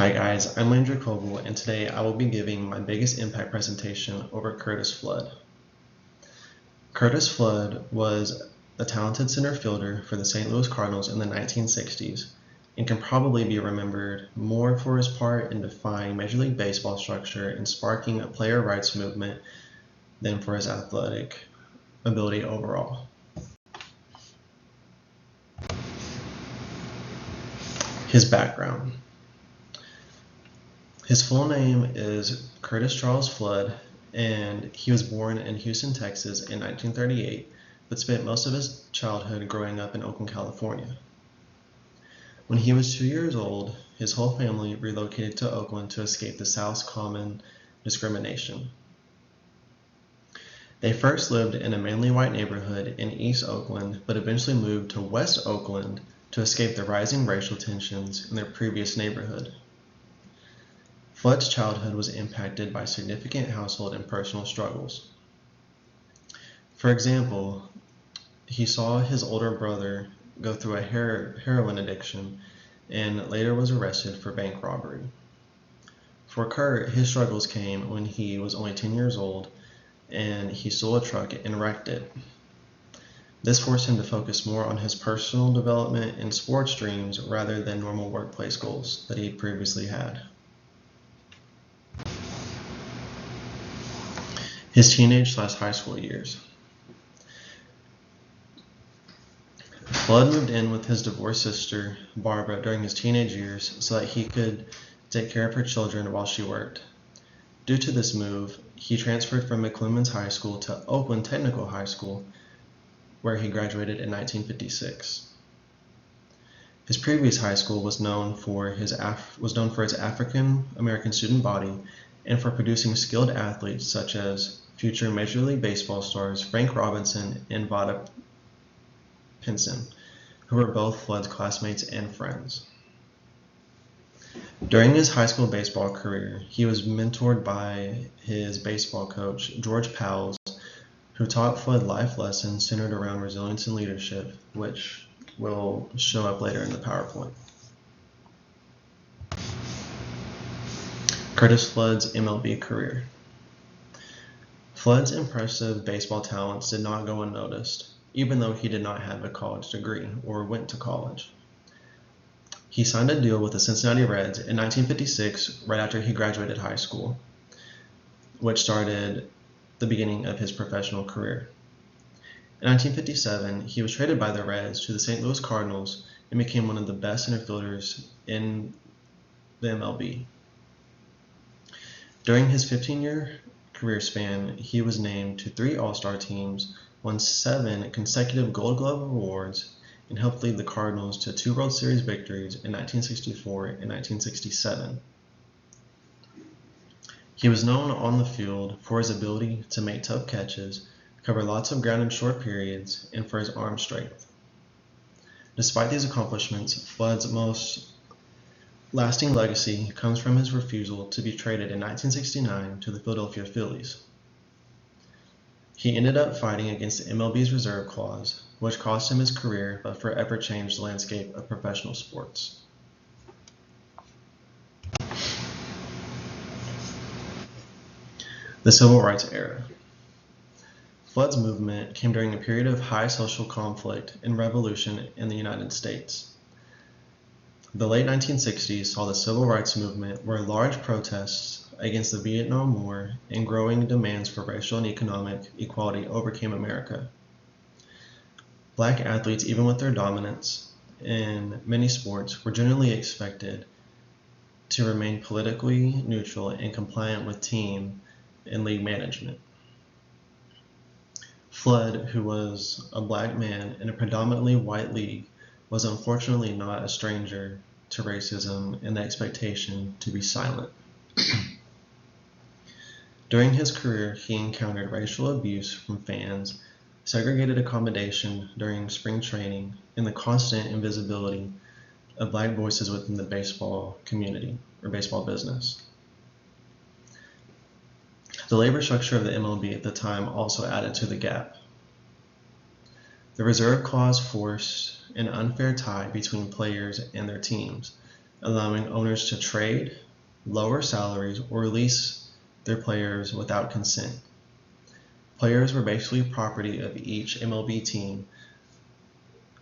Hi guys, I'm Landry Coble, and today I will be giving my biggest impact presentation over Curtis Flood. Curtis Flood was a talented center fielder for the St. Louis Cardinals in the 1960s and can probably be remembered more for his part in defying Major League Baseball structure and sparking a player rights movement than for his athletic ability overall. His background. His full name is Curtis Charles Flood, and he was born in Houston, Texas in 1938, but spent most of his childhood growing up in Oakland, California. When he was 2 years old, his whole family relocated to Oakland to escape the South's common discrimination. They first lived in a mainly white neighborhood in East Oakland, but eventually moved to West Oakland to escape the rising racial tensions in their previous neighborhood. Flood's childhood was impacted by significant household and personal struggles. For example, he saw his older brother go through a heroin addiction and later was arrested for bank robbery. For Kurt, his struggles came when he was only 10 years old and he stole a truck and wrecked it. This forced him to focus more on his personal development and sports dreams rather than normal workplace goals that he previously had. His teenage/high school years. Flood moved in with his divorced sister, Barbara, during his teenage years so that he could take care of her children while she worked. Due to this move, he transferred from McClemens High School to Oakland Technical High School, where he graduated in 1956. His previous high school was known for its African American student body and for producing skilled athletes such as future Major League Baseball stars Frank Robinson and Vada Pinson, who were both Flood's classmates and friends. During his high school baseball career, he was mentored by his baseball coach, George Powell, who taught Flood life lessons centered around resilience and leadership, which will show up later in the PowerPoint. Curtis Flood's MLB career. Flood's impressive baseball talents did not go unnoticed, even though he did not have a college degree or went to college. He signed a deal with the Cincinnati Reds in 1956, right after he graduated high school, which started the beginning of his professional career. In 1957, he was traded by the Reds to the St. Louis Cardinals and became one of the best center fielders in the MLB. During his 15-year career span, he was named to 3 All-Star teams, won 7 consecutive Gold Glove awards, and helped lead the Cardinals to 2 World Series victories in 1964 and 1967. He was known on the field for his ability to make tough catches, cover lots of ground in short periods, and for his arm strength. Despite these accomplishments, Flood's most lasting legacy comes from his refusal to be traded in 1969 to the Philadelphia Phillies. He ended up fighting against the MLB's reserve clause, which cost him his career but forever changed the landscape of professional sports. The Civil Rights Era. Flood's movement came during a period of high social conflict and revolution in the United States. The late 1960s saw the Civil Rights Movement, where large protests against the Vietnam War and growing demands for racial and economic equality overcame America. Black athletes, even with their dominance in many sports, were generally expected to remain politically neutral and compliant with team and league management. Flood, who was a black man in a predominantly white league, was unfortunately not a stranger to racism and the expectation to be silent. During his career, he encountered racial abuse from fans, segregated accommodation during spring training, and the constant invisibility of black voices within the baseball community or baseball business. The labor structure of the MLB at the time also added to the gap. The reserve clause forced an unfair tie between players and their teams, allowing owners to trade, lower salaries, or release their players without consent. Players were basically property of each MLB team,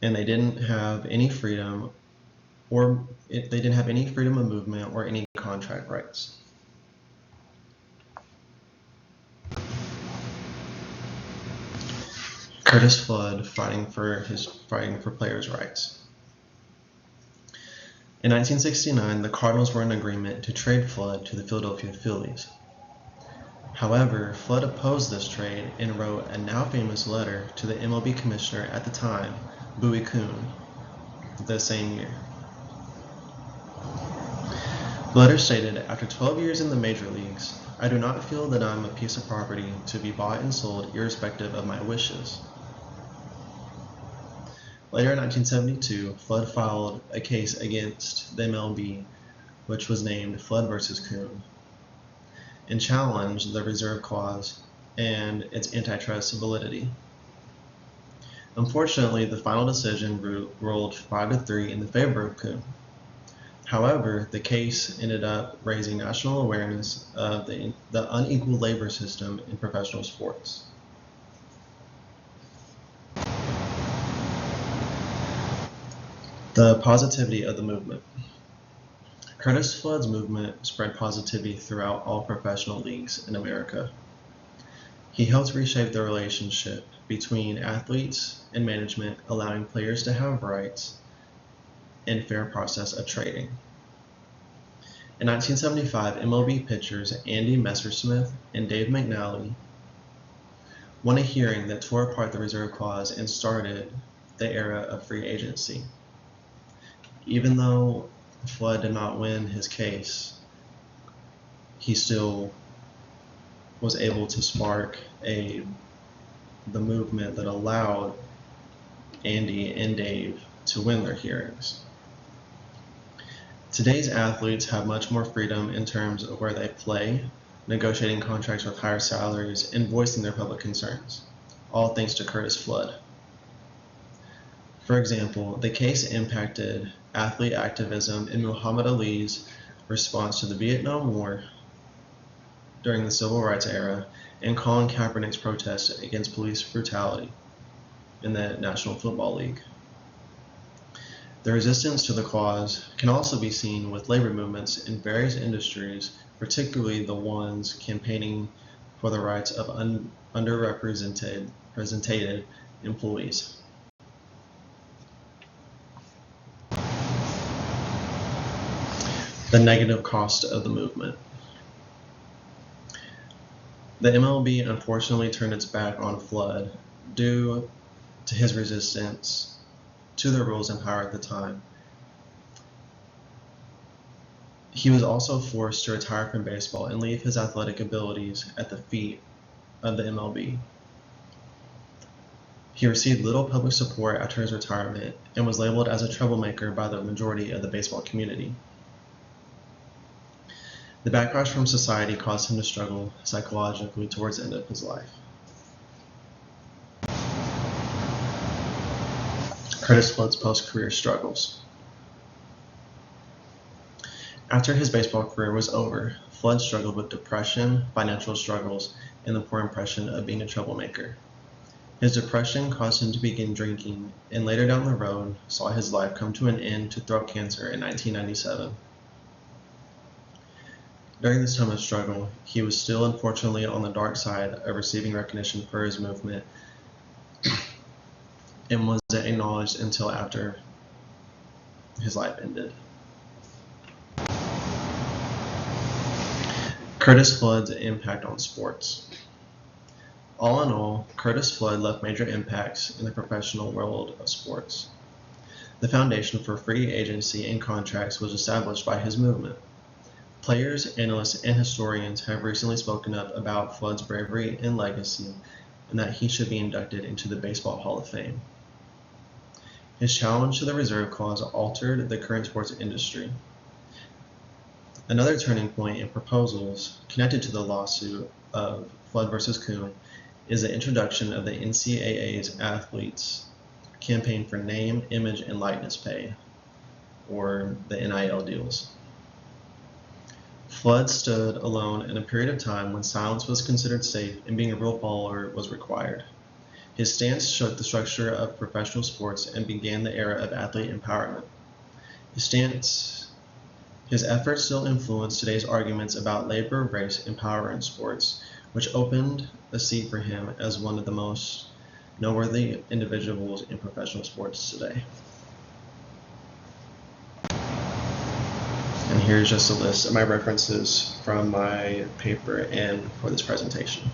and they didn't have any freedom of movement or any contract rights. Curtis Flood fighting for players' rights. In 1969, the Cardinals were in agreement to trade Flood to the Philadelphia Phillies. However, Flood opposed this trade and wrote a now famous letter to the MLB commissioner at the time, Bowie Kuhn, the same year. The letter stated, "After 12 years in the major leagues, I do not feel that I am a piece of property to be bought and sold irrespective of my wishes." Later in 1972, Flood filed a case against the MLB, which was named Flood versus Kuhn, and challenged the reserve clause and its antitrust validity. Unfortunately, the final decision ruled 5-3 in the favor of Kuhn. However, the case ended up raising national awareness of the unequal labor system in professional sports. The positivity of the movement. Curtis Flood's movement spread positivity throughout all professional leagues in America. He helped reshape the relationship between athletes and management, allowing players to have rights and fair process of trading. In 1975, MLB pitchers Andy Messersmith and Dave McNally won a hearing that tore apart the reserve clause and started the era of free agency. Even though Flood did not win his case, he still was able to spark the movement that allowed Andy and Dave to win their hearings. Today's athletes have much more freedom in terms of where they play, negotiating contracts with higher salaries, and voicing their public concerns, all thanks to Curtis Flood. For example, the case impacted athlete activism in Muhammad Ali's response to the Vietnam War during the Civil Rights era, and Colin Kaepernick's protest against police brutality in the National Football League. The resistance to the clause can also be seen with labor movements in various industries, particularly the ones campaigning for the rights of underrepresented employees. The negative cost of the movement. The MLB unfortunately turned its back on Flood due to his resistance to the rules in power at the time. He was also forced to retire from baseball and leave his athletic abilities at the feet of the MLB. He received little public support after his retirement and was labeled as a troublemaker by the majority of the baseball community. The backlash from society caused him to struggle psychologically towards the end of his life. Curtis Flood's post-career struggles. After his baseball career was over, Flood struggled with depression, financial struggles, and the poor impression of being a troublemaker. His depression caused him to begin drinking, and later down the road saw his life come to an end to throat cancer in 1997. During this time of struggle, he was still unfortunately on the dark side of receiving recognition for his movement and wasn't acknowledged until after his life ended. Curtis Flood's impact on sports. All in all, Curtis Flood left major impacts in the professional world of sports. The foundation for free agency and contracts was established by his movement. Players, analysts, and historians have recently spoken up about Flood's bravery and legacy, and that he should be inducted into the Baseball Hall of Fame. His challenge to the reserve clause altered the current sports industry. Another turning point in proposals connected to the lawsuit of Flood versus Kuhn is the introduction of the NCAA's Athletes Campaign for Name, Image, and Likeness Pay, or the NIL deals. Flood stood alone in a period of time when silence was considered safe and being a real baller was required. His stance shook the structure of professional sports and began the era of athlete empowerment. His efforts still influence today's arguments about labor, race, and power in sports, which opened a seat for him as one of the most noteworthy individuals in professional sports today. And here's just a list of my references from my paper and for this presentation.